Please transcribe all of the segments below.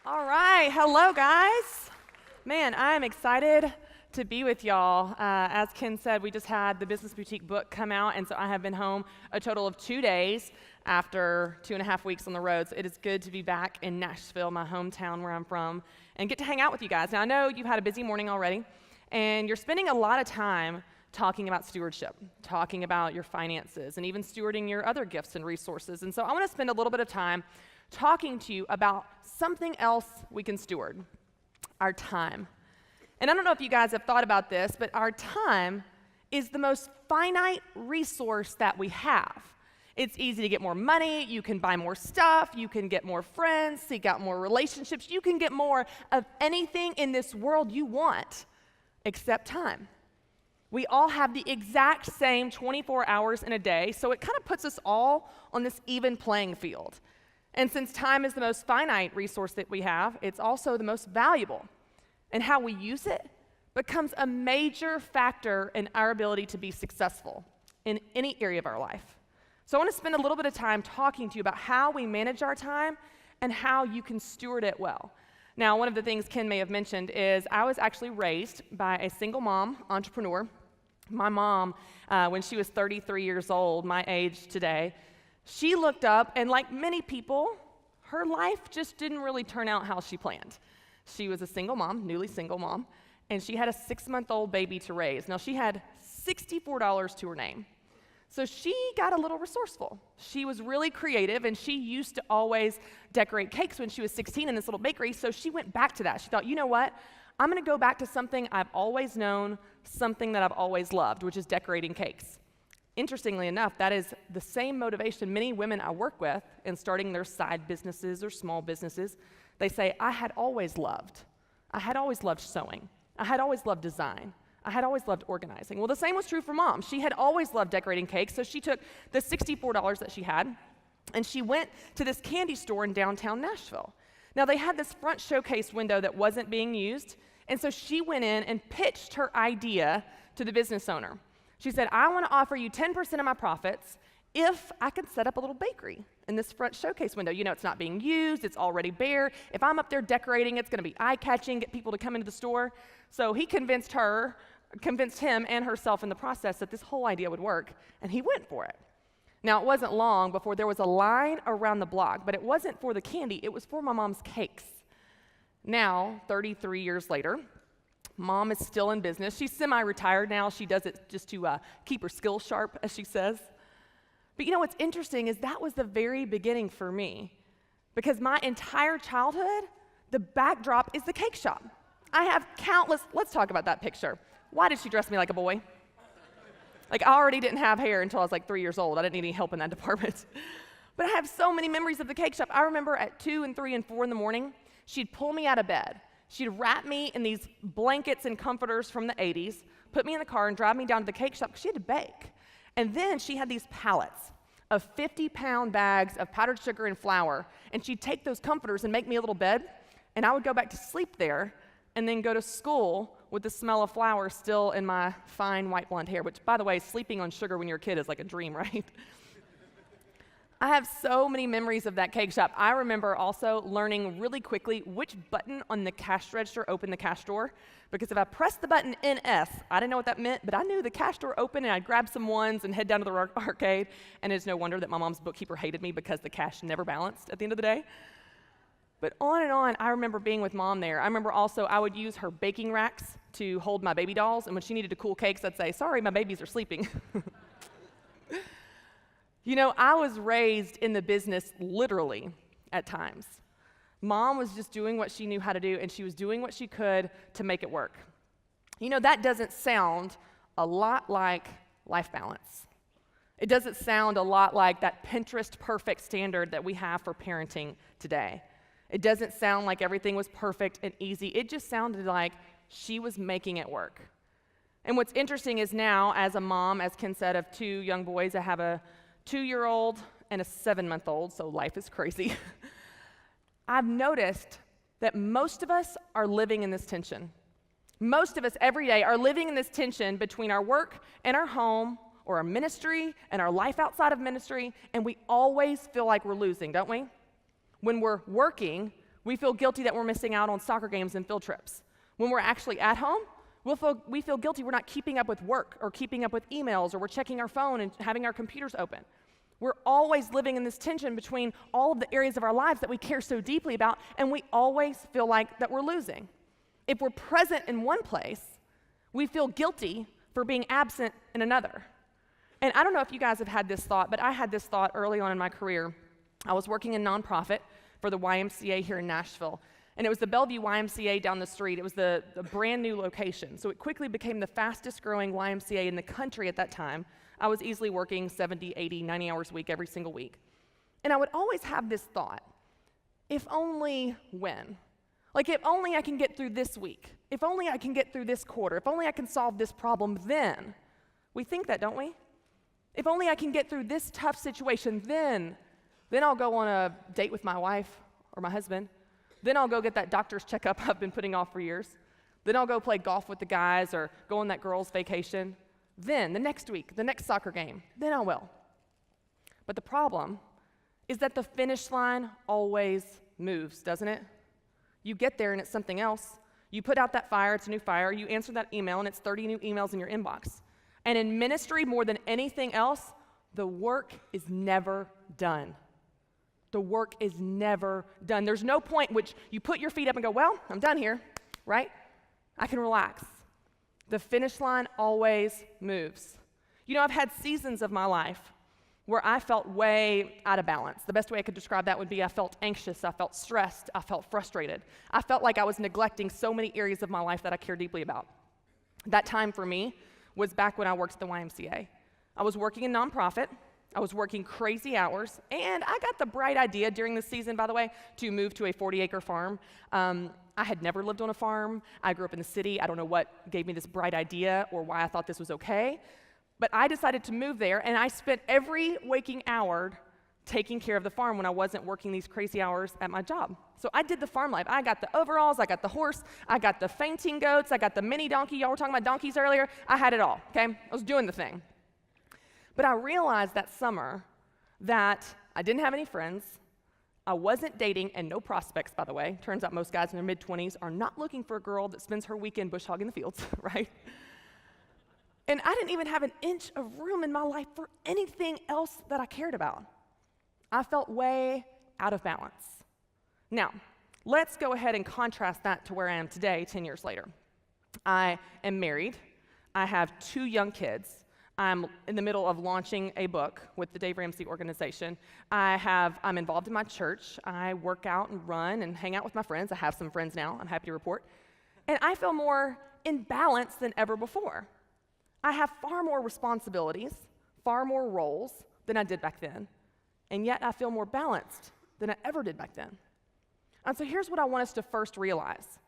All right, hello guys. Man, I am excited to be with y'all. As Ken said, we just had the Business Boutique book come out, and so I have been home a total of 2 days after 2.5 weeks on the road. So it is good to be back in Nashville, my hometown where I'm from, and get to hang out with you guys. Now I know you've had a busy morning already, and you're spending a lot of time talking about stewardship, talking about your finances, and even stewarding your other gifts and resources. And so I want to spend a little bit of time talking to you about something else we can steward, our time. And I don't know if you guys have thought about this, but our time is the most finite resource that we have. It's easy to get more money, you can buy more stuff, you can get more friends, seek out more relationships, you can get more of anything in this world you want, except time. We all have the exact same 24 hours in a day, so it kind of puts us all on this even playing field. And since time is the most finite resource that we have, it's also the most valuable. And how we use it becomes a major factor in our ability to be successful in any area of our life. So I want to spend a little bit of time talking to you about how we manage our time and how you can steward it well. Now, one of the things Ken may have mentioned is I was actually raised by a single mom entrepreneur. My mom, when she was 33 years old, my age today, she looked up, and like many people, her life just didn't really turn out how she planned. She was a single mom, newly single mom, and she had a 6-month-old baby to raise. Now, she had $64 to her name. So she got a little resourceful. She was really creative, and she used to always decorate cakes when she was 16 in this little bakery, so she went back to that. She thought, you know what? I'm going to go back to something I've always known, something that I've always loved, which is decorating cakes. Interestingly enough, that is the same motivation many women I work with in starting their side businesses or small businesses. They say, I had always loved sewing. I had always loved design. I had always loved organizing. Well, the same was true for Mom. She had always loved decorating cakes, so she took the $64 that she had, and she went to this candy store in downtown Nashville. Now, they had this front showcase window that wasn't being used, and so she went in and pitched her idea to the business owner. She said, I want to offer you 10% of my profits if I could set up a little bakery in this front showcase window. You know, it's not being used, it's already bare. If I'm up there decorating, it's going to be eye-catching, get people to come into the store. So he convinced him and herself in the process that this whole idea would work, and he went for it. Now, it wasn't long before there was a line around the block, but it wasn't for the candy, it was for my mom's cakes. Now, 33 years later, Mom is still in business. She's semi-retired now. She does it just to keep her skills sharp, as she says. But you know what's interesting is that was the very beginning for me, because my entire childhood, the backdrop is the cake shop. I have countless, let's talk about that picture. Why did she dress me like a boy? Like, I already didn't have hair until I was like 3 years old. I didn't need any help in that department. But I have so many memories of the cake shop. I remember at 2 and 3 and 4 in the morning, she'd pull me out of bed. She'd wrap me in these blankets and comforters from the 80s, put me in the car and drive me down to the cake shop because she had to bake. And then she had these pallets of 50-pound bags of powdered sugar and flour, and she'd take those comforters and make me a little bed, and I would go back to sleep there and then go to school with the smell of flour still in my fine white blonde hair, which, by the way, sleeping on sugar when you're a kid is like a dream, right? I have so many memories of that cake shop. I remember also learning really quickly which button on the cash register opened the cash drawer, because if I pressed the button NS, I didn't know what that meant, but I knew the cash drawer opened, and I'd grab some ones and head down to the arcade, and it's no wonder that my mom's bookkeeper hated me because the cash never balanced at the end of the day. But on and on, I remember being with Mom there. I remember also I would use her baking racks to hold my baby dolls, and when she needed to cool cakes, I'd say, sorry, my babies are sleeping. You know, I was raised in the business literally at times. Mom was just doing what she knew how to do, and she was doing what she could to make it work. You know, that doesn't sound a lot like Life Balance. It doesn't sound a lot like that Pinterest perfect standard that we have for parenting today. It doesn't sound like everything was perfect and easy. It just sounded like she was making it work. And what's interesting is now, as a mom, as Ken said, of 2 young boys, I have a 2-year-old and a 7-month-old, so life is crazy. I've noticed that most of us are living in this tension. Most of us every day are living in this tension between our work and our home, or our ministry and our life outside of ministry, and we always feel like we're losing, don't we? When we're working, We feel guilty that we're missing out on soccer games and field trips. When we're actually at home, we feel guilty we're not keeping up with work or keeping up with emails, or we're checking our phone and having our computers open. We're always living in this tension between all of the areas of our lives that we care so deeply about, and we always feel like that we're losing. If we're present in one place, we feel guilty for being absent in another. And I don't know if you guys have had this thought, but I had this thought early on in my career. I was working in nonprofit for the YMCA here in Nashville, and it was the Bellevue YMCA down the street. It was the brand new location, so it quickly became the fastest growing YMCA in the country at that time. I was easily working 70, 80, 90 hours a week every single week. And I would always have this thought, if only when? Like, if only I can get through this week, if only I can get through this quarter, if only I can solve this problem, then. We think that, don't we? If only I can get through this tough situation, then I'll go on a date with my wife or my husband. Then I'll go get that doctor's checkup I've been putting off for years. Then I'll go play golf with the guys or go on that girl's vacation. Then, the next week, the next soccer game, then I will. But the problem is that the finish line always moves, doesn't it? You get there and it's something else. You put out that fire, it's a new fire. You answer that email and it's 30 new emails in your inbox. And in ministry, more than anything else, the work is never done. The work is never done. There's no point in which you put your feet up and go, well, I'm done here, right? I can relax. The finish line always moves. You know, I've had seasons of my life where I felt way out of balance. The best way I could describe that would be I felt anxious, I felt stressed, I felt frustrated. I felt like I was neglecting so many areas of my life that I care deeply about. That time for me was back when I worked at the YMCA. I was working in nonprofit. I was working crazy hours, and I got the bright idea during the season, by the way, to move to a 40-acre farm. I had never lived on a farm. I grew up in the city. I don't know what gave me this bright idea or why I thought this was okay, but I decided to move there, and I spent every waking hour taking care of the farm when I wasn't working these crazy hours at my job. So I did the farm life. I got the overalls, I got the horse, I got the fainting goats, I got the mini donkey. Y'all were talking about donkeys earlier. I had it all, okay? I was doing the thing. But I realized that summer that I didn't have any friends, I wasn't dating, and no prospects, by the way. Turns out most guys in their mid-20s are not looking for a girl that spends her weekend bush hogging the fields, right? And I didn't even have an inch of room in my life for anything else that I cared about. I felt way out of balance. Now, let's go ahead and contrast that to where I am today, 10 years later. I am married. I have 2 young kids. I'm in the middle of launching a book with the Dave Ramsey organization. I'm involved in my church. I work out and run and hang out with my friends. I have some friends now, I'm happy to report. And I feel more in balance than ever before. I have far more responsibilities, far more roles than I did back then. And yet I feel more balanced than I ever did back then. And so here's what I want us to first realize.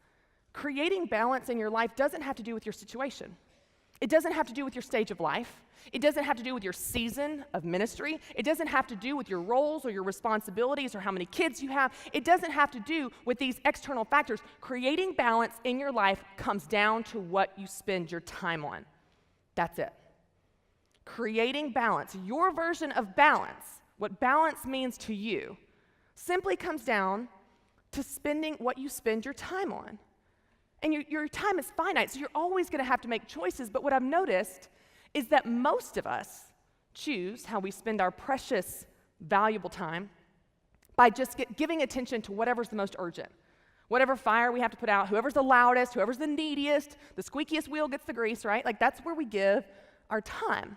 Creating balance in your life doesn't have to do with your situation. It doesn't have to do with your stage of life. It doesn't have to do with your season of ministry. It doesn't have to do with your roles or your responsibilities or how many kids you have. It doesn't have to do with these external factors. Creating balance in your life comes down to what you spend your time on. That's it. Creating balance, your version of balance, what balance means to you, simply comes down to spending what you spend your time on. And your time is finite, so you're always going to have to make choices. But what I've noticed is that most of us choose how we spend our precious, valuable time by just giving attention to whatever's the most urgent. Whatever fire we have to put out, whoever's the loudest, whoever's the neediest, the squeakiest wheel gets the grease, right? Like, that's where we give our time.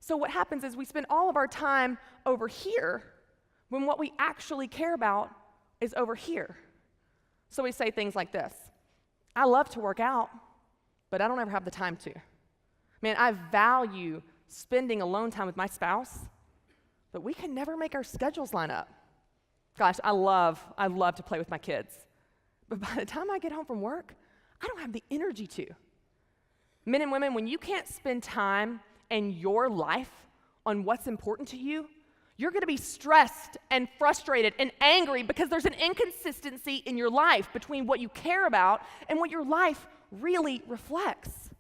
So what happens is we spend all of our time over here when what we actually care about is over here. So we say things like this. I love to work out, but I don't ever have the time to. Man, I value spending alone time with my spouse, but we can never make our schedules line up. Gosh, I love to play with my kids, but by the time I get home from work, I don't have the energy to. Men and women, when you can't spend time in your life on what's important to you, you're going to be stressed and frustrated and angry because there's an inconsistency in your life between what you care about and what your life really reflects.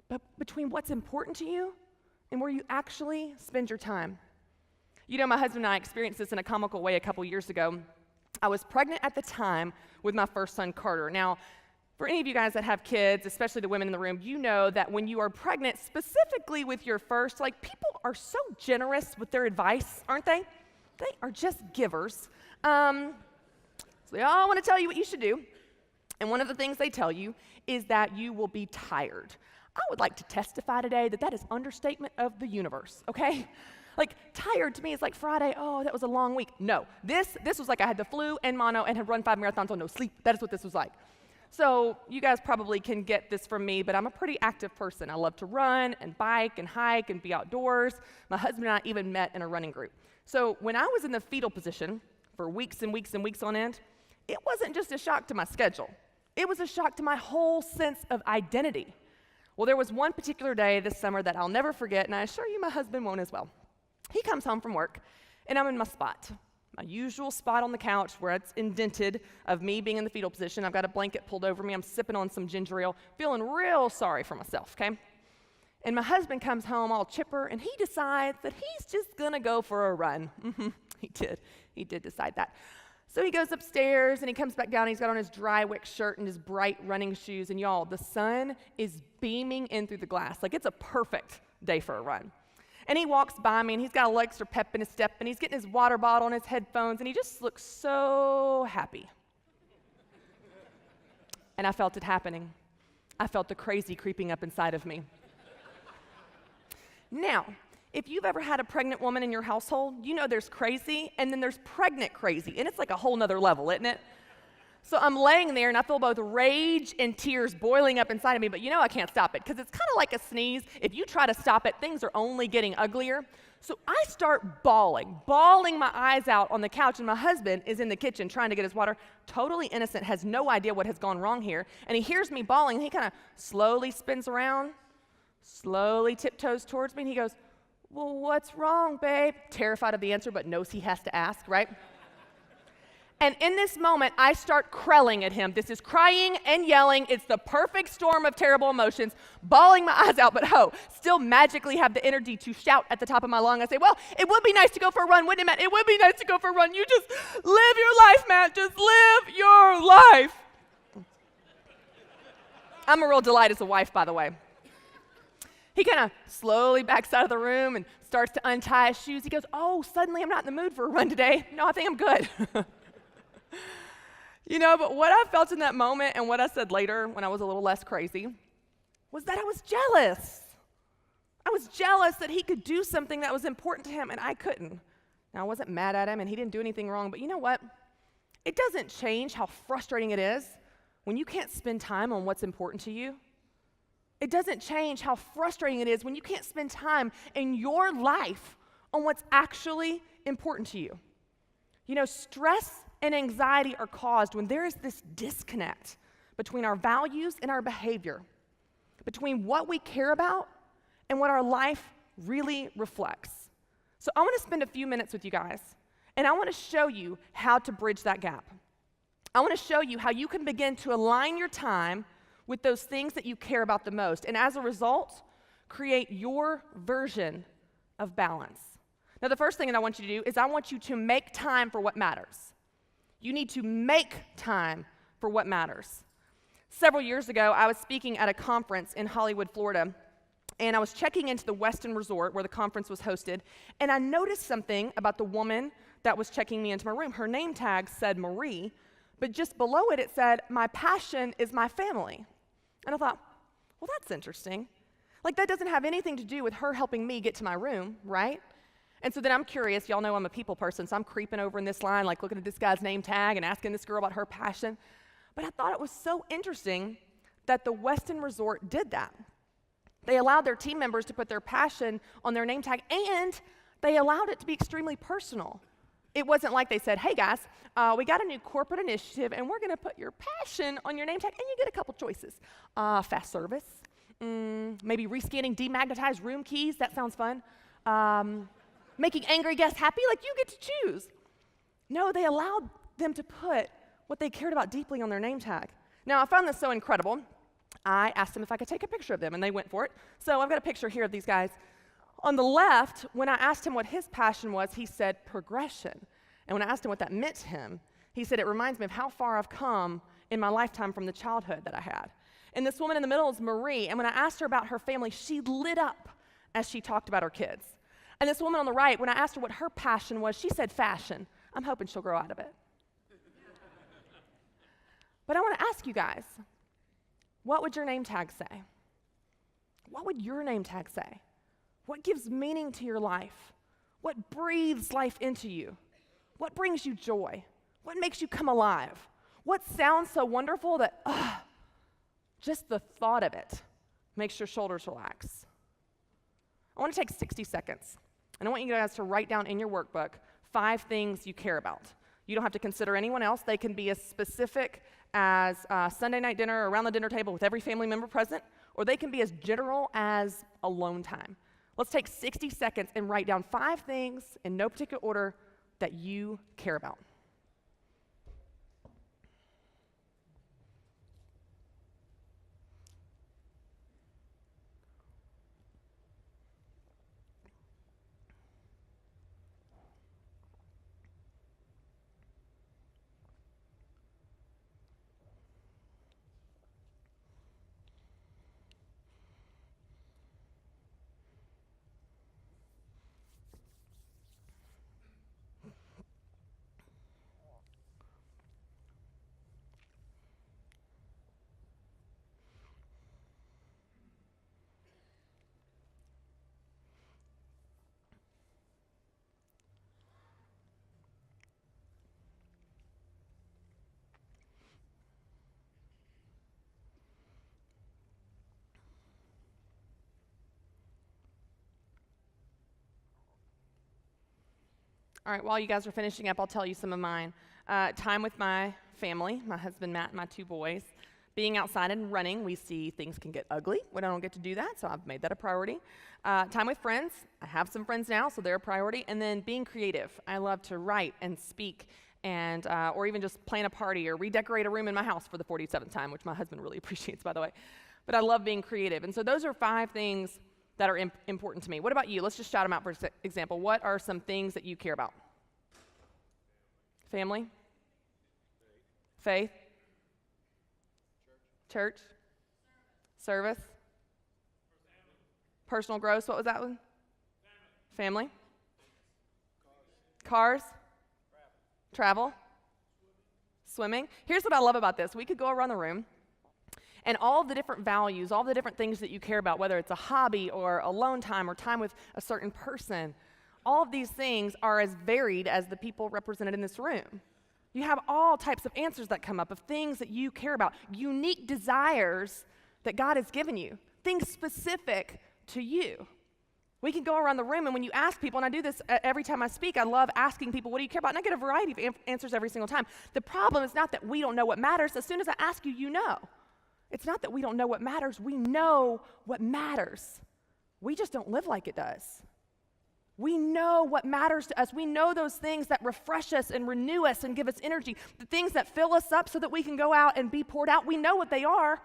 But between what's important to you and where you actually spend your time. You know, my husband and I experienced this in a comical way a couple years ago. I was pregnant at the time with my first son, Carter. Now, for any of you guys that have kids, especially the women in the room, you know that when you are pregnant, specifically with your first, like, people are so generous with their advice, aren't they? They are just givers. So they all want to tell you what you should do. And one of the things they tell you is that you will be tired. I would like to testify today that that is understatement of the universe, okay? Like, tired to me is like Friday, oh, that was a long week. No, this was like I had the flu and mono and had run 5 marathons on no sleep. That is what this was like. So you guys probably can get this from me, but I'm a pretty active person. I love to run and bike and hike and be outdoors. My husband and I even met in a running group. So when I was in the fetal position for weeks and weeks and weeks on end, it wasn't just a shock to my schedule. It was a shock to my whole sense of identity. Well, there was one particular day this summer that I'll never forget, and I assure you my husband won't as well. He comes home from work, and I'm in my spot. My usual spot on the couch where it's indented of me being in the fetal position. I've got a blanket pulled over me. I'm sipping on some ginger ale, feeling real sorry for myself, okay? And my husband comes home all chipper, and he decides that he's just going to go for a run. He did. He did decide that. So he goes upstairs, and he comes back down. He's got on his dry wick shirt and his bright running shoes. And y'all, the sun is beaming in through the glass. Like, it's a perfect day for a run. And he walks by me, and he's got a little extra pep in his step, and he's getting his water bottle and his headphones, and he just looks so happy. And I felt it happening. I felt the crazy creeping up inside of me. Now, if you've ever had a pregnant woman in your household, you know there's crazy, and then there's pregnant crazy, and it's like a whole nother level, isn't it? So I'm laying there, and I feel both rage and tears boiling up inside of me, but you know I can't stop it, because it's kind of like a sneeze. If you try to stop it, things are only getting uglier. So I start bawling my eyes out on the couch, and my husband is in the kitchen trying to get his water, totally innocent, has no idea what has gone wrong here, and he hears me bawling, and he kind of slowly spins around, slowly tiptoes towards me, and he goes, "Well, what's wrong, babe?" Terrified of the answer, but knows he has to ask, right? And in this moment, I start crelling at him. This is crying and yelling. It's the perfect storm of terrible emotions, bawling my eyes out, but still magically have the energy to shout at the top of my lung. I say, "Well, it would be nice to go for a run, wouldn't it, Matt? It would be nice to go for a run. You just live your life, Matt. Just live your life." I'm a real delight as a wife, by the way. He kind of slowly backs out of the room and starts to untie his shoes. He goes, "Oh, suddenly I'm not in the mood for a run today. No, I think I'm good." You know, but what I felt in that moment and what I said later when I was a little less crazy was that I was jealous. I was jealous that he could do something that was important to him and I couldn't. Now, I wasn't mad at him and he didn't do anything wrong, but you know what? It doesn't change how frustrating it is when you can't spend time on what's important to you. It doesn't change how frustrating it is when you can't spend time in your life on what's actually important to you. You know, stress and anxiety are caused when there is this disconnect between our values and our behavior, between what we care about and what our life really reflects. So I want to spend a few minutes with you guys, and I want to show you how to bridge that gap. I want to show you how you can begin to align your time with those things that you care about the most, and as a result, create your version of balance. Now, the first thing that I want you to do is I want you to make time for what matters. You need to make time for what matters. Several years ago, I was speaking at a conference in Hollywood, Florida, and I was checking into the Westin Resort where the conference was hosted, and I noticed something about the woman that was checking me into my room. Her name tag said Marie, but just below it, it said, "My passion is my family." And I thought, well, that's interesting. Like, that doesn't have anything to do with her helping me get to my room, right? And so then I'm curious. Y'all know I'm a people person, so I'm creeping over in this line, like looking at this guy's name tag and asking this girl about her passion. But I thought it was so interesting that the Westin Resort did that. They allowed their team members to put their passion on their name tag, and they allowed it to be extremely personal. It wasn't like they said, "Hey guys, we got a new corporate initiative, and we're going to put your passion on your name tag, and you get a couple choices. Fast service, maybe rescanning demagnetized room keys, that sounds fun. Making angry guests happy, like you get to choose." No, they allowed them to put what they cared about deeply on their name tag. Now, I found this so incredible, I asked them if I could take a picture of them, and they went for it. So I've got a picture here of these guys. On the left, when I asked him what his passion was, he said progression. And when I asked him what that meant to him, He said, it reminds me of how far I've come in my lifetime from the childhood that I had. And this woman in the middle is Marie, and when I asked her about her family, she lit up as she talked about her kids. And this woman on the right, when I asked her what her passion was, she said fashion. I'm hoping she'll grow out of it. But I want to ask you guys, what would your name tag say? What would your name tag say? What gives meaning to your life? What breathes life into you? What brings you joy? What makes you come alive? What sounds so wonderful that, just the thought of it makes your shoulders relax? I want to take 60 seconds, and I want you guys to write down in your workbook 5 things you care about. You don't have to consider anyone else. They can be as specific as Sunday night dinner or around the dinner table with every family member present, or they can be as general as alone time. Let's take 60 seconds and write down 5 things in no particular order that you care about. All right, while you guys are finishing up, I'll tell you some of mine. Time with my family, my husband Matt and my 2 boys. Being outside and running, we see things can get ugly when I don't get to do that, so I've made that a priority. Time with friends, I have some friends now, so they're a priority. And then being creative. I love to write and speak, and or even just plan a party or redecorate a room in my house for the 47th time, which my husband really appreciates, by the way. But I love being creative. And so those are 5 things that are important to me. What about you? Let's just shout them out for example. What are some things that you care about? Family? Faith? Church? Service? Personal growth. What was that one? Family? Cars? Travel? Swimming? Here's what I love about this. We could go around the room, and all of the different values, all the different things that you care about, whether it's a hobby or alone time or time with a certain person, all of these things are as varied as the people represented in this room. You have all types of answers that come up of things that you care about, unique desires that God has given you, things specific to you. We can go around the room, and when you ask people, and I do this every time I speak, I love asking people, what do you care about? And I get a variety of answers every single time. The problem is not that we don't know what matters. As soon as I ask you, you know. It's not that we don't know what matters. We know what matters. We just don't live like it does. We know what matters to us. We know those things that refresh us and renew us and give us energy, the things that fill us up so that we can go out and be poured out. We know what they are.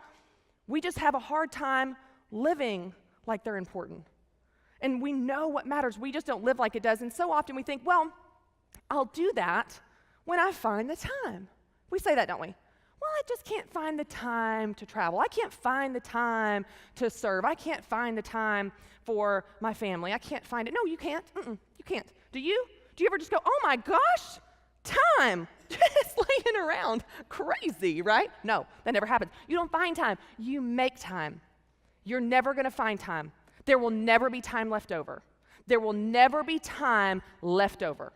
We just have a hard time living like they're important. And we know what matters. We just don't live like it does. And so often we think, well, I'll do that when I find the time. We say that, don't we? Well, I just can't find the time to travel. I can't find the time to serve. I can't find the time for my family. I can't find it. No, you can't. You can't. Do you? Do you ever just go, oh my gosh, time, just laying around, crazy, right? No, that never happens. You don't find time. You make time. You're never going to find time. There will never be time left over. There will never be time left over.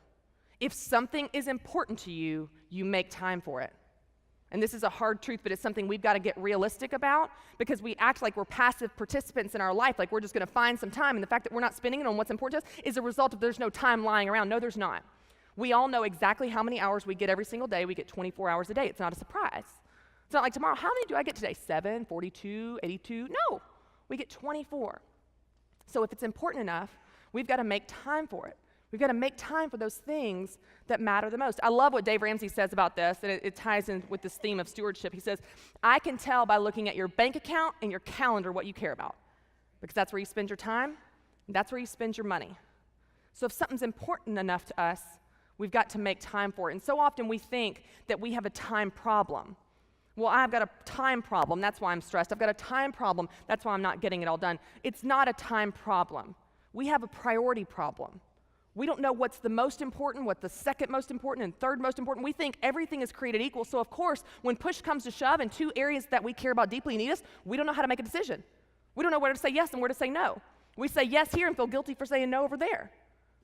If something is important to you, you make time for it. And this is a hard truth, but it's something we've got to get realistic about, because we act like we're passive participants in our life, like we're just going to find some time, and the fact that we're not spending it on what's important to us is a result of there's no time lying around. No, there's not. We all know exactly how many hours we get every single day. We get 24 hours a day. It's not a surprise. It's not like tomorrow, how many do I get today? 7, 42, 82? No, we get 24. So if it's important enough, we've got to make time for it. We've got to make time for those things that matter the most. I love what Dave Ramsey says about this, and it ties in with this theme of stewardship. He says, I can tell by looking at your bank account and your calendar what you care about, because that's where you spend your time, and that's where you spend your money. So if something's important enough to us, We've got to make time for it. And so often we think that we have a time problem. Well, I've got a time problem, that's why I'm stressed. I've got a time problem, that's why I'm not getting it all done. It's not a time problem. We have a priority problem. We don't know what's the most important, what the second most important, and third most important. We think everything is created equal. So of course, when push comes to shove and two areas that we care about deeply need us, we don't know how to make a decision. We don't know where to say yes and where to say no. We say yes here and feel guilty for saying no over there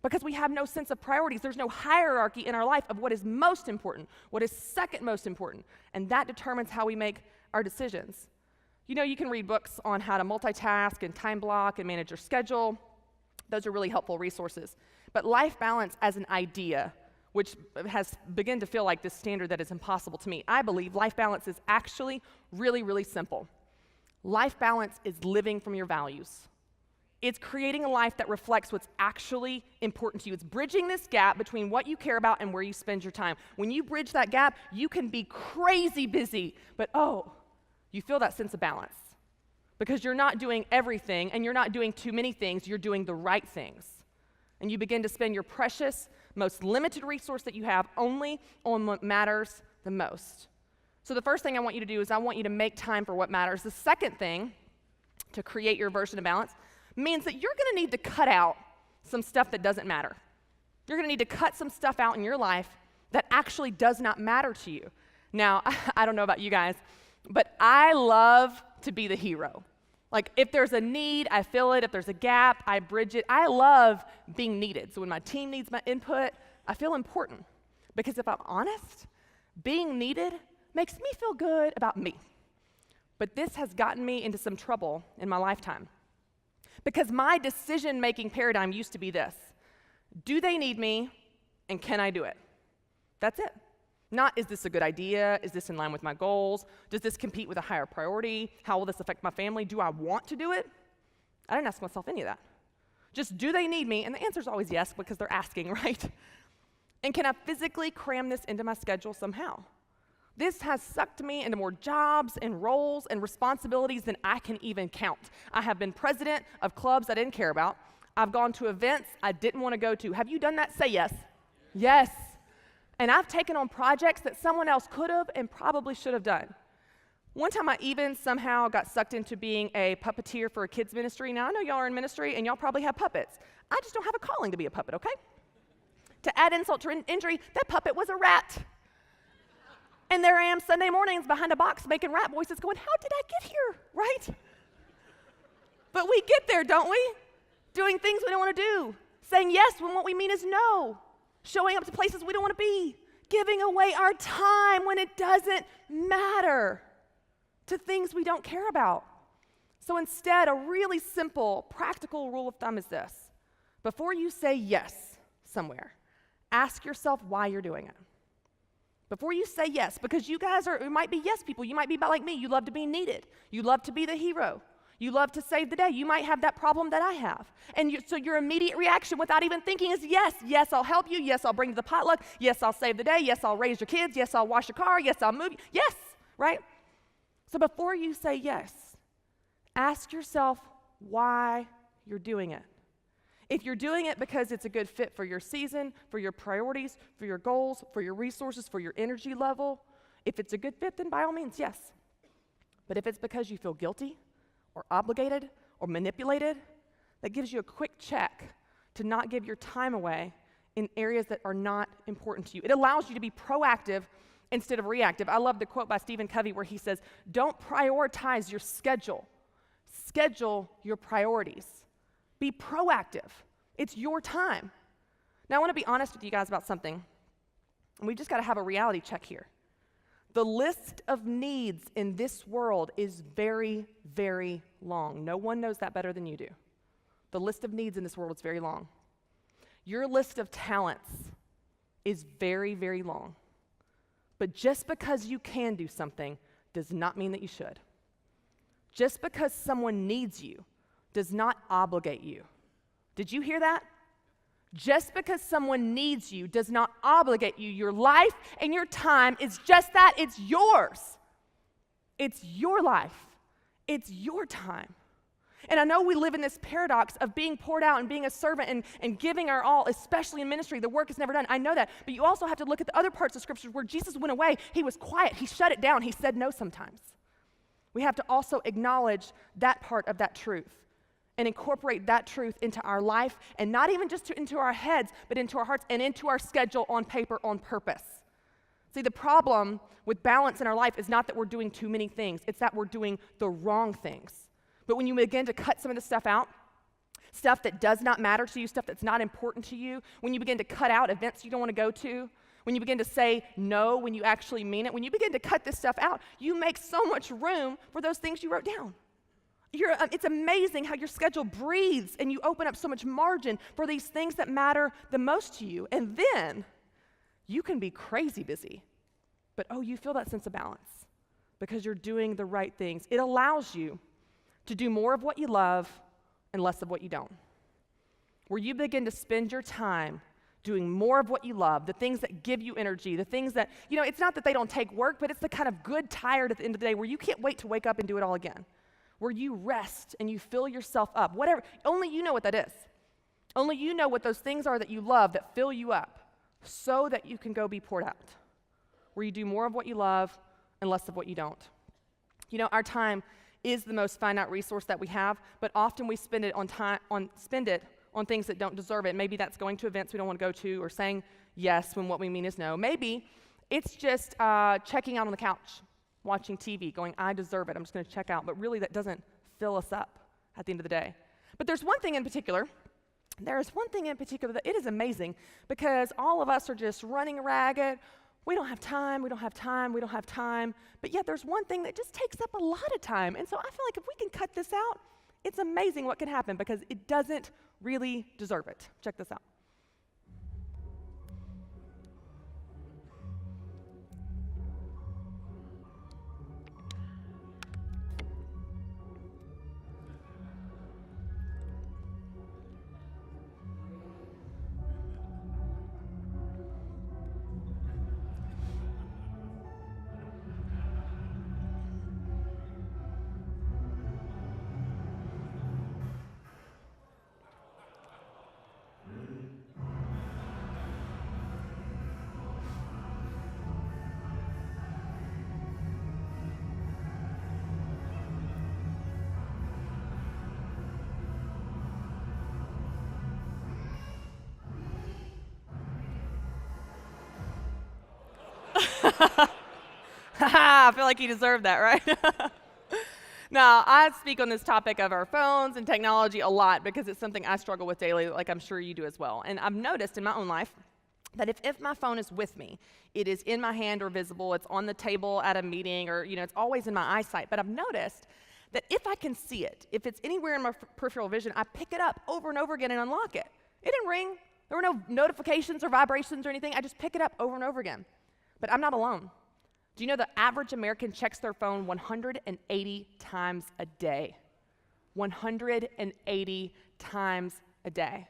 because we have no sense of priorities. There's no hierarchy in our life of what is most important, what is second most important, and that determines how we make our decisions. You know, you can read books on how to multitask and time block and manage your schedule. Those are really helpful resources. But life balance as an idea, which has begun to feel like this standard that is impossible to meet, I believe life balance is actually really, really simple. Life balance is living from your values. It's creating a life that reflects what's actually important to you. It's bridging this gap between what you care about and where you spend your time. When you bridge that gap, you can be crazy busy, but you feel that sense of balance because you're not doing everything and you're not doing too many things, you're doing the right things. And you begin to spend your precious, most limited resource that you have only on what matters the most. So the first thing I want you to do is I want you to make time for what matters. The second thing, to create your version of balance, means that you're going to need to cut out some stuff that doesn't matter. You're going to need to cut some stuff out in your life that actually does not matter to you. Now, I don't know about you guys, but I love to be the hero. Like, if there's a need, I fill it. If there's a gap, I bridge it. I love being needed. So when my team needs my input, I feel important. Because if I'm honest, being needed makes me feel good about me. But this has gotten me into some trouble in my lifetime. Because my decision-making paradigm used to be this: do they need me, and can I do it? That's it. Not, is this a good idea? Is this in line with my goals? Does this compete with a higher priority? How will this affect my family? Do I want to do it? I didn't ask myself any of that. Just, do they need me? And the answer is always yes, because they're asking, right? And can I physically cram this into my schedule somehow? This has sucked me into more jobs and roles and responsibilities than I can even count. I have been president of clubs I didn't care about. I've gone to events I didn't want to go to. Have you done that? Say yes. Yes. And I've taken on projects that someone else could have and probably should have done. One time I even somehow got sucked into being a puppeteer for a kids ministry. Now I know y'all are in ministry and y'all probably have puppets. I just don't have a calling to be a puppet, okay? To add insult to injury, that puppet was a rat. And there I am Sunday mornings behind a box making rat voices going, how did I get here, right? But we get there, don't we? Doing things we don't want to do. Saying yes when what we mean is no. Showing up to places we don't want to be, giving away our time when it doesn't matter to things we don't care about. So instead, a really simple, practical rule of thumb is this: before you say yes somewhere, ask yourself why you're doing it. Before you say yes, because you guys you might be yes people, you might be like me, you love to be needed, you love to be the hero. You love to save the day. You might have that problem that I have. And so your immediate reaction without even thinking is yes. Yes, I'll help you. Yes, I'll bring you the potluck. Yes, I'll save the day. Yes, I'll raise your kids. Yes, I'll wash your car. Yes, I'll move you. Yes, right? So before you say yes, ask yourself why you're doing it. If you're doing it because it's a good fit for your season, for your priorities, for your goals, for your resources, for your energy level, if it's a good fit, then by all means, yes. But if it's because you feel guilty, or obligated, or manipulated, that gives you a quick check to not give your time away in areas that are not important to you. It allows you to be proactive instead of reactive. I love the quote by Stephen Covey where he says, don't prioritize your schedule. Schedule your priorities. Be proactive. It's your time. Now, I want to be honest with you guys about something. And we just got to have a reality check here. The list of needs in this world is very, very long. No one knows that better than you do. The list of needs in this world is very long. Your list of talents is very, very long. But just because you can do something does not mean that you should. Just because someone needs you does not obligate you. Did you hear that? Just because someone needs you does not obligate you. Your life and your time is just that. It's yours. It's your life. It's your time. And I know we live in this paradox of being poured out and being a servant and giving our all, especially in ministry. The work is never done. I know that. But you also have to look at the other parts of Scripture where Jesus went away. He was quiet. He shut it down. He said no sometimes. We have to also acknowledge that part of that truth and incorporate that truth into our life, and not even just into our heads, but into our hearts and into our schedule on paper on purpose. See, the problem with balance in our life is not that we're doing too many things. It's that we're doing the wrong things. But when you begin to cut some of the stuff out, stuff that does not matter to you, stuff that's not important to you, when you begin to cut out events you don't want to go to, when you begin to say no when you actually mean it, when you begin to cut this stuff out, you make so much room for those things you wrote down. It's amazing how your schedule breathes and you open up so much margin for these things that matter the most to you. And then you can be crazy busy, but you feel that sense of balance because you're doing the right things. It allows you to do more of what you love and less of what you don't. Where you begin to spend your time doing more of what you love, the things that give you energy, the things that, it's not that they don't take work, but it's the kind of good tired at the end of the day where you can't wait to wake up and do it all again. Where you rest and you fill yourself up. Whatever, only you know what that is. Only you know what those things are that you love that fill you up so that you can go be poured out. Where you do more of what you love and less of what you don't. Our time is the most finite resource that we have, but often we spend it on things that don't deserve it. Maybe that's going to events we don't want to go to or saying yes when what we mean is no. Maybe it's just checking out on the couch, watching TV, going, I deserve it, I'm just going to check out. But really that doesn't fill us up at the end of the day. But there's one thing in particular that it is amazing because all of us are just running ragged. We don't have time, but yet there's one thing that just takes up a lot of time. And so I feel like if we can cut this out, it's amazing what can happen because it doesn't really deserve it. Check this out. I feel like you deserve that, right? Now, I speak on this topic of our phones and technology a lot because it's something I struggle with daily, like I'm sure you do as well. And I've noticed in my own life that if my phone is with me, it is in my hand or visible, it's on the table at a meeting, or it's always in my eyesight. But I've noticed that if I can see it, if it's anywhere in my peripheral vision, I pick it up over and over again and unlock it. It didn't ring. There were no notifications or vibrations or anything. I just pick it up over and over again. But I'm not alone. Do you know the average American checks their phone 180 times a day? 180 times a day.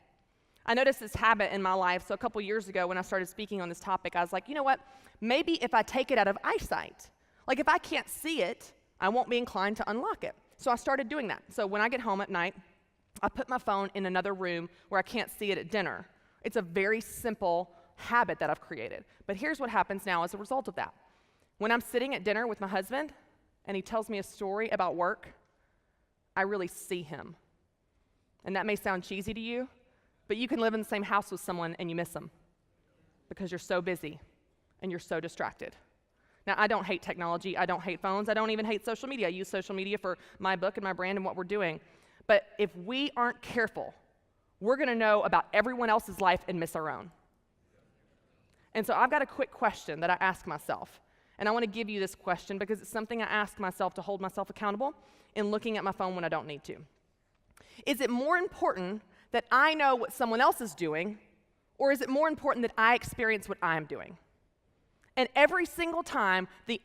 I noticed this habit in my life. So a couple years ago when I started speaking on this topic, I was like, you know what? Maybe if I take it out of eyesight, like if I can't see it, I won't be inclined to unlock it. So I started doing that. So when I get home at night, I put my phone in another room where I can't see it at dinner. It's a very simple habit that I've created. But here's what happens now as a result of that. When I'm sitting at dinner with my husband and he tells me a story about work, I really see him. And that may sound cheesy to you, but you can live in the same house with someone and you miss them because you're so busy and you're so distracted. Now, I don't hate technology. I don't hate phones. I don't even hate social media. I use social media for my book and my brand and what we're doing. But if we aren't careful, we're going to know about everyone else's life and miss our own. And so I've got a quick question that I ask myself. And I want to give you this question because it's something I ask myself to hold myself accountable in looking at my phone when I don't need to. Is it more important that I know what someone else is doing, or is it more important that I experience what I'm doing? And every single time, the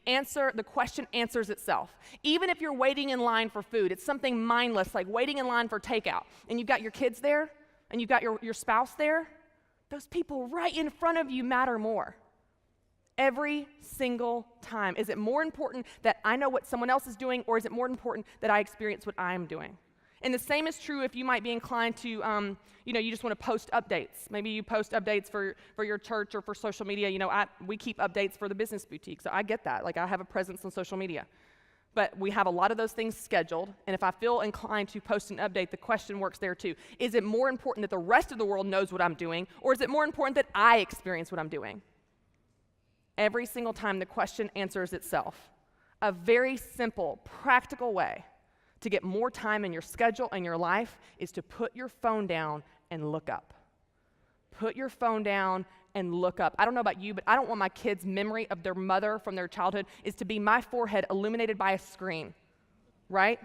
question answers itself. Even if you're waiting in line for food, it's something mindless, like waiting in line for takeout, and you've got your kids there, and you've got your spouse there, those people right in front of you matter more. Every single time. Is it more important that I know what someone else is doing, or is it more important that I experience what I'm doing? And the same is true if you might be inclined to, you just want to post updates. Maybe you post updates for your church or for social media. We keep updates for the Business Boutique, so I get that. Like, I have a presence on social media. But we have a lot of those things scheduled, and if I feel inclined to post an update, the question works there too. Is it more important that the rest of the world knows what I'm doing, or is it more important that I experience what I'm doing? Every single time the question answers itself. A very simple, practical way to get more time in your schedule and your life is to put your phone down and look up. Put your phone down and look up. I don't know about you, but I don't want my kids' memory of their mother from their childhood is to be my forehead illuminated by a screen, right?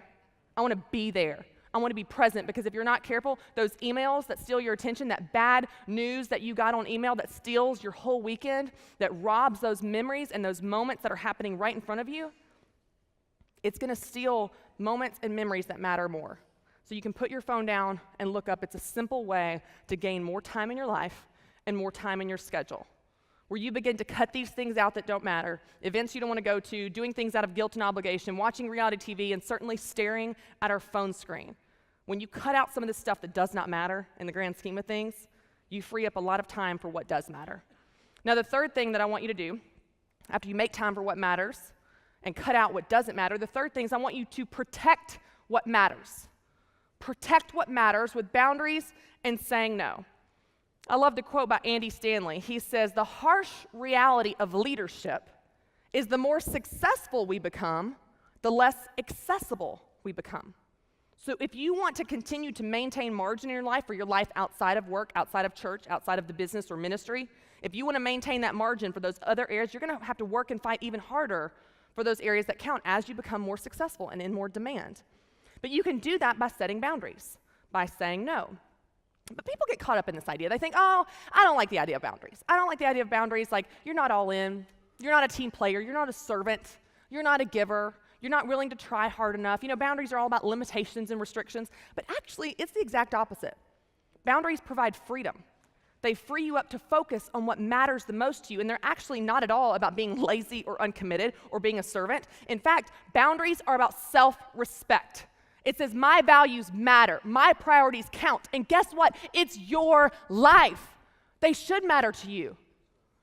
I want to be there. I want to be present, because if you're not careful, those emails that steal your attention, that bad news that you got on email that steals your whole weekend, that robs those memories and those moments that are happening right in front of you, it's going to steal moments and memories that matter more. So you can put your phone down and look up. It's a simple way to gain more time in your life and more time in your schedule, where you begin to cut these things out that don't matter, events you don't want to go to, doing things out of guilt and obligation, watching reality TV, and certainly staring at our phone screen. When you cut out some of the stuff that does not matter in the grand scheme of things, you free up a lot of time for what does matter. Now, the third thing that I want you to do, after you make time for what matters and cut out what doesn't matter, the third thing is I want you to protect what matters. Protect what matters with boundaries and saying no. I love the quote by Andy Stanley. He says, "The harsh reality of leadership is the more successful we become, the less accessible we become." So if you want to continue to maintain margin in your life, or your life outside of work, outside of church, outside of the business or ministry, if you want to maintain that margin for those other areas, you're going to have to work and fight even harder for those areas that count as you become more successful and in more demand. But you can do that by setting boundaries, by saying no. But people get caught up in this idea. They think, oh, I don't like the idea of boundaries. I don't like the idea of boundaries. Like, you're not all in. You're not a team player. You're not a servant. You're not a giver. You're not willing to try hard enough. Boundaries are all about limitations and restrictions. But actually, it's the exact opposite. Boundaries provide freedom. They free you up to focus on what matters the most to you, and they're actually not at all about being lazy or uncommitted or being a servant. In fact, boundaries are about self-respect. It says, my values matter, my priorities count, and guess what? It's your life. They should matter to you.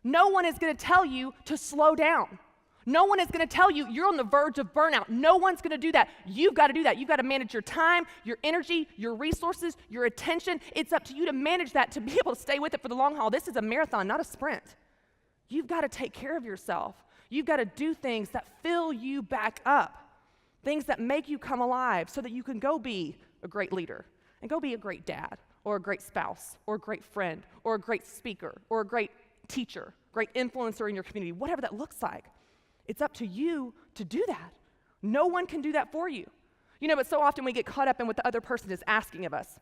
No one is going to tell you to slow down. No one is going to tell you you're on the verge of burnout. No one's going to do that. You've got to do that. You've got to manage your time, your energy, your resources, your attention. It's up to you to manage that, to be able to stay with it for the long haul. This is a marathon, not a sprint. You've got to take care of yourself. You've got to do things that fill you back up, things that make you come alive so that you can go be a great leader and go be a great dad or a great spouse or a great friend or a great speaker or a great teacher, great influencer in your community, whatever that looks like. It's up to you to do that. No one can do that for you. But so often we get caught up in what the other person is asking of us,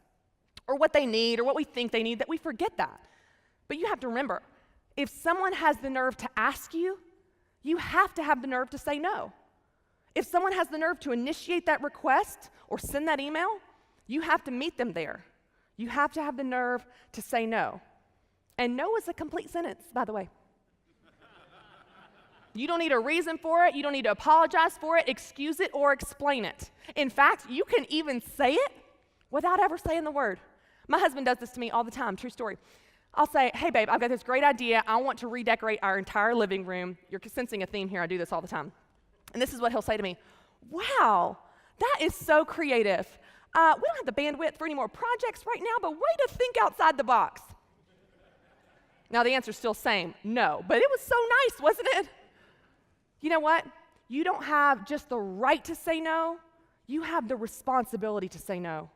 or what they need, or what we think they need, that we forget that. But you have to remember, if someone has the nerve to ask you, you have to have the nerve to say no. If someone has the nerve to initiate that request or send that email, you have to meet them there. You have to have the nerve to say no. And no is a complete sentence, by the way. You don't need a reason for it. You don't need to apologize for it, excuse it, or explain it. In fact, you can even say it without ever saying the word. My husband does this to me all the time, true story. I'll say, hey, babe, I've got this great idea. I want to redecorate our entire living room. You're sensing a theme here. I do this all the time. And this is what he'll say to me. Wow, that is so creative. We don't have the bandwidth for any more projects right now, but way to think outside the box. Now, the answer's still same, no. But it was so nice, wasn't it? You know what? You don't have just the right to say no. You have the responsibility to say no.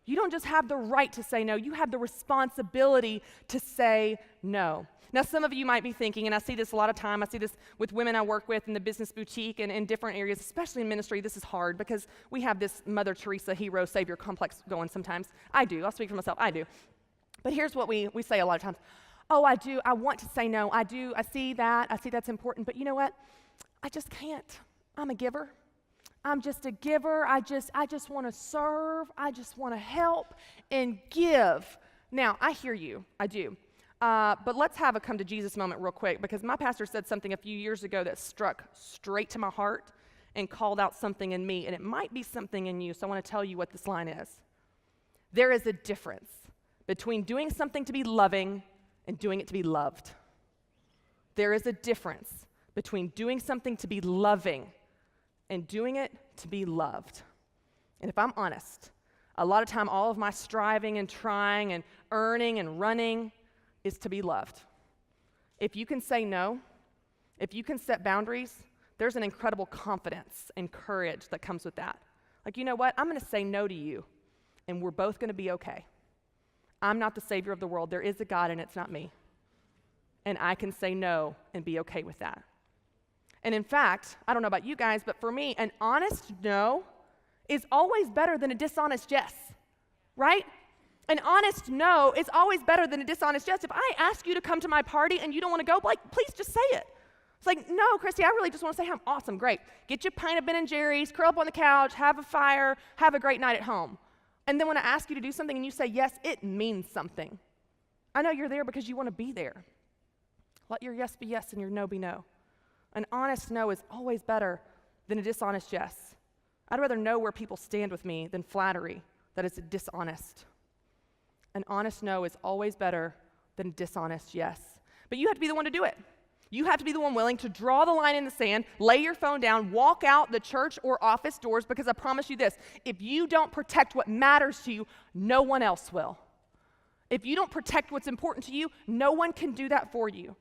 You don't just have the right to say no. You have the responsibility to say no. Now, some of you might be thinking, and I see this a lot of time, I see this with women I work with in the business boutique and in different areas, especially in ministry. This is hard because we have this Mother Teresa hero savior complex going sometimes. I do. I'll speak for myself. I do. But here's what we say a lot of times. Oh, I do. I want to say no. I do. I see that. I see that's important. But you know what? I just can't. I'm a giver. I'm just a giver. I just want to serve. I just want to help and give. Now, I hear you. I do. But let's have a come to Jesus moment real quick, because my pastor said something a few years ago that struck straight to my heart, and called out something in me, and it might be something in you, so I want to tell you what this line is. There is a difference between doing something to be loving and doing it to be loved. There is a difference between doing something to be loving and doing it to be loved. And if I'm honest, a lot of time all of my striving and trying and earning and running is to be loved. If you can say no, if you can set boundaries, there's an incredible confidence and courage that comes with that. Like, you know what? I'm going to say no to you, and we're both going to be okay. I'm not the savior of the world. There is a God, and it's not me. And I can say no and be okay with that. And in fact, I don't know about you guys, but for me, an honest no is always better than a dishonest yes, right? An honest no is always better than a dishonest yes. If I ask you to come to my party and you don't want to go, like, please just say it. It's like, no, Christy, I really just want to say I'm awesome, great. Get you a pint of Ben & Jerry's, curl up on the couch, have a fire, have a great night at home. And then when I ask you to do something and you say yes, it means something. I know you're there because you want to be there. Let your yes be yes and your no be no. An honest no is always better than a dishonest yes. I'd rather know where people stand with me than flattery that is dishonest. An honest no is always better than a dishonest yes. But you have to be the one to do it. You have to be the one willing to draw the line in the sand, lay your phone down, walk out the church or office doors, because I promise you this, if you don't protect what matters to you, no one else will. If you don't protect what's important to you, no one can do that for you.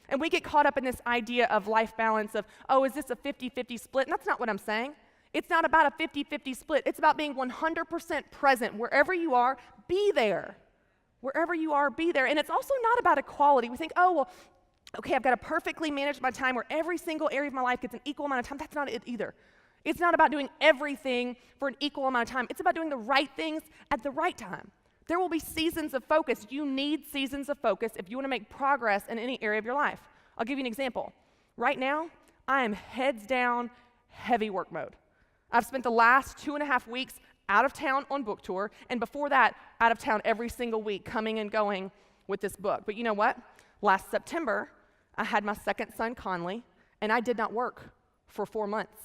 And we get caught up in this idea of life balance of, oh, is this a 50-50 split? And that's not what I'm saying. It's not about a 50-50 split. It's about being 100% present. Wherever you are, be there. Wherever you are, be there. And it's also not about equality. We think, oh, well, okay, I've got to perfectly manage my time where every single area of my life gets an equal amount of time. That's not it either. It's not about doing everything for an equal amount of time. It's about doing the right things at the right time. There will be seasons of focus. You need seasons of focus if you want to make progress in any area of your life. I'll give you an example. Right now, I am heads down, heavy work mode. I've spent the last 2.5 weeks out of town on book tour, and before that, out of town every single week, coming and going with this book. But you know what? Last September, I had my second son, Conley, and I did not work for 4 months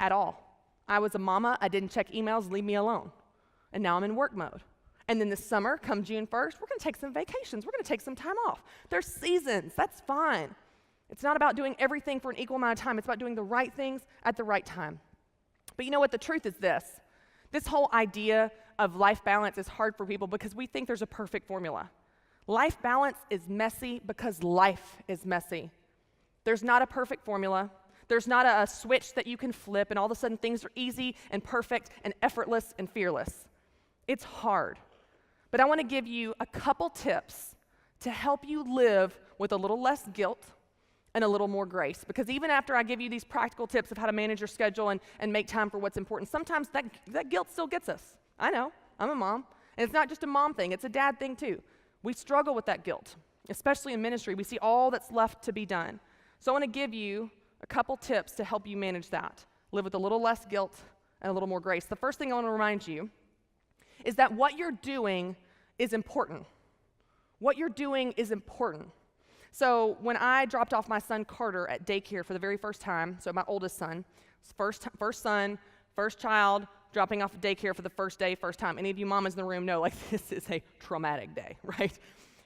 at all. I was a mama. I didn't check emails, leave me alone. And now I'm in work mode. And then this summer, come June 1st, we're going to take some vacations. We're going to take some time off. There's seasons. That's fine. It's not about doing everything for an equal amount of time. It's about doing the right things at the right time. But you know what? The truth is this. This whole idea of life balance is hard for people because we think there's a perfect formula. Life balance is messy because life is messy. There's not a perfect formula. There's not a switch that you can flip and all of a sudden things are easy and perfect and effortless and fearless. It's hard. But I want to give you a couple tips to help you live with a little less guilt and a little more grace. Because even after I give you these practical tips of how to manage your schedule and make time for what's important, sometimes that guilt still gets us. I know. I'm a mom. And it's not just a mom thing. It's a dad thing too. We struggle with that guilt, especially in ministry. We see all that's left to be done. So I want to give you a couple tips to help you manage that. Live with a little less guilt and a little more grace. The first thing I want to remind you is that what you're doing is important. What you're doing is important. So when I dropped off my son Carter at daycare for the very first time, so my oldest son, first son, first child, dropping off at daycare for the first day, first time. Any of you mamas in the room know, like, this is a traumatic day, right?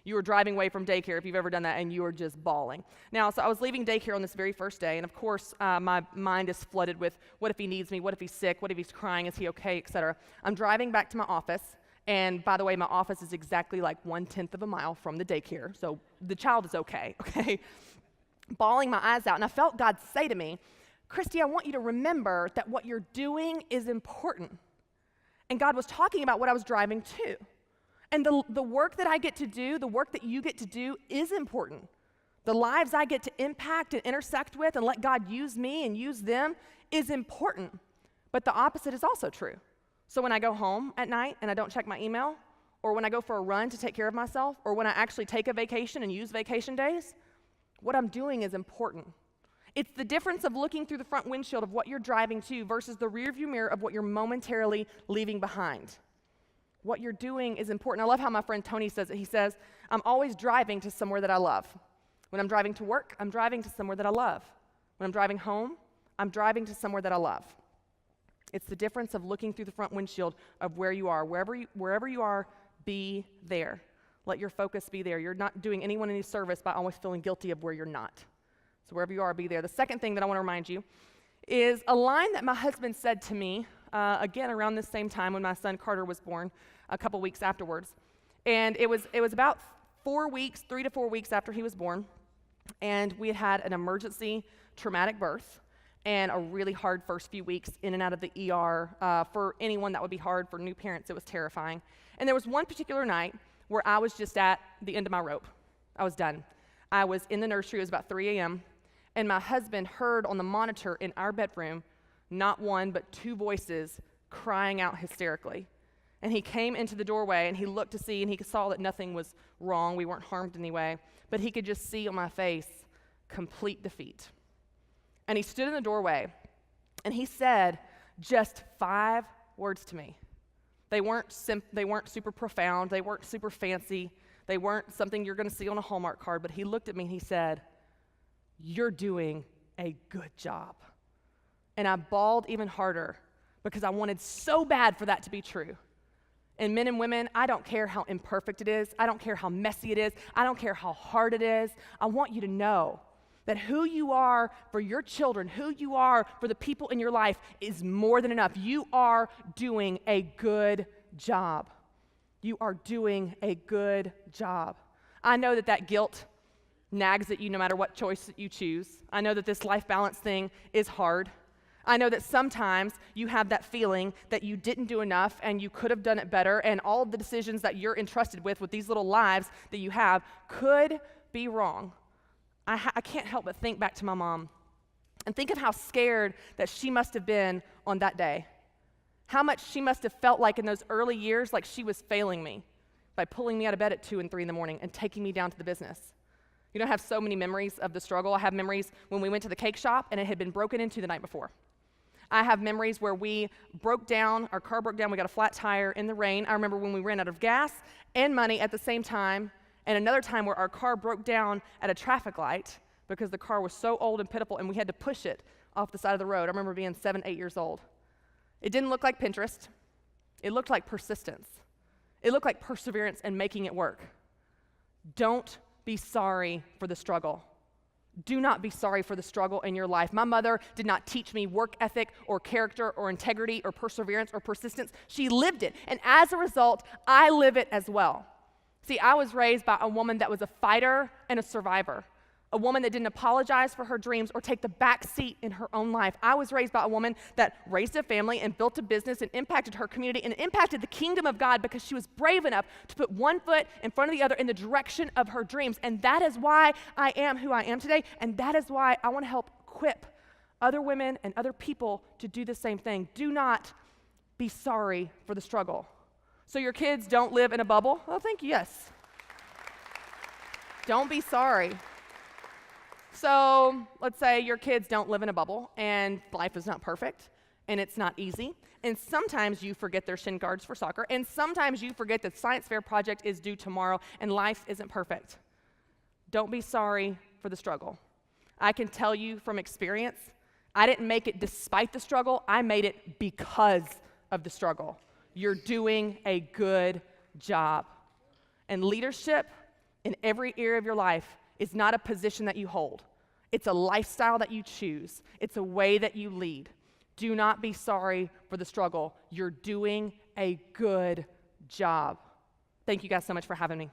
You were driving away from daycare, if you've ever done that, and you were just bawling. Now, so I was leaving daycare on this very first day, and of course, my mind is flooded with, what if he needs me? What if he's sick? What if he's crying? Is he okay? Et cetera. I'm driving back to my office, and by the way, my office is exactly like 1/10 of a mile from the daycare, so the child is okay? Bawling my eyes out, and I felt God say to me, Christy, I want you to remember that what you're doing is important. And God was talking about what I was driving to. And the work that I get to do, the work that you get to do is important. The lives I get to impact and intersect with and let God use me and use them is important. But the opposite is also true. So when I go home at night and I don't check my email, or when I go for a run to take care of myself, or when I actually take a vacation and use vacation days, what I'm doing is important. It's the difference of looking through the front windshield of what you're driving to versus the rearview mirror of what you're momentarily leaving behind. What you're doing is important. I love how my friend Tony says it. He says, I'm always driving to somewhere that I love. When I'm driving to work, I'm driving to somewhere that I love. When I'm driving home, I'm driving to somewhere that I love. It's the difference of looking through the front windshield of where you are. Wherever you are, be there. Let your focus be there. You're not doing anyone any service by always feeling guilty of where you're not. So wherever you are, be there. The second thing that I want to remind you is a line that my husband said to me, again, around this same time when my son Carter was born, a couple weeks afterwards. And it was about 3 to 4 weeks after he was born, and we had an emergency traumatic birth and a really hard first few weeks in and out of the ER. For anyone, that would be hard. For new parents, it was terrifying. And there was one particular night where I was just at the end of my rope. I was done. I was in the nursery. It was about 3 a.m., and my husband heard on the monitor in our bedroom not one but two voices crying out hysterically. And he came into the doorway, and he looked to see, and he saw that nothing was wrong. We weren't harmed in any way. But he could just see on my face complete defeat. And he stood in the doorway, and he said just 5 words to me. They weren't super profound. They weren't super fancy. They weren't something you're going to see on a Hallmark card. But he looked at me, and he said, "You're doing a good job." And I bawled even harder because I wanted so bad for that to be true. And men and women, I don't care how imperfect it is. I don't care how messy it is. I don't care how hard it is. I want you to know that who you are for your children, who you are for the people in your life is more than enough. You are doing a good job. You are doing a good job. I know that guilt nags at you no matter what choice that you choose. I know that this life balance thing is hard. I know that sometimes you have that feeling that you didn't do enough and you could have done it better, and all of the decisions that you're entrusted with these little lives that you have could be wrong. I can't help but think back to my mom and think of how scared that she must have been on that day. How much she must have felt like in those early years like she was failing me by pulling me out of bed at 2 and 3 in the morning and taking me down to the business. You know, I have so many memories of the struggle. I have memories when we went to the cake shop and it had been broken into the night before. I have memories where we broke down, our car broke down, we got a flat tire in the rain. I remember when we ran out of gas and money at the same time, and another time where our car broke down at a traffic light because the car was so old and pitiful and we had to push it off the side of the road. I remember being 7, 8 years old. It didn't look like Pinterest. It looked like persistence. It looked like perseverance and making it work. Don't be sorry for the struggle. Do not be sorry for the struggle in your life. My mother did not teach me work ethic or character or integrity or perseverance or persistence. She lived it. And as a result, I live it as well. See, I was raised by a woman that was a fighter and a survivor. A woman that didn't apologize for her dreams or take the back seat in her own life. I was raised by a woman that raised a family and built a business and impacted her community and impacted the kingdom of God because she was brave enough to put one foot in front of the other in the direction of her dreams. And that is why I am who I am today, and that is why I want to help equip other women and other people to do the same thing. Do not be sorry for the struggle. So your kids don't live in a bubble? Oh, thank you, yes. Don't be sorry. So let's say your kids don't live in a bubble and life is not perfect and it's not easy. And sometimes you forget their shin guards for soccer, and sometimes you forget that science fair project is due tomorrow and life isn't perfect. Don't be sorry for the struggle. I can tell you from experience, I didn't make it despite the struggle, I made it because of the struggle. You're doing a good job. And leadership in every area of your life is not a position that you hold. It's a lifestyle that you choose. It's a way that you lead. Do not be sorry for the struggle. You're doing a good job. Thank you guys so much for having me.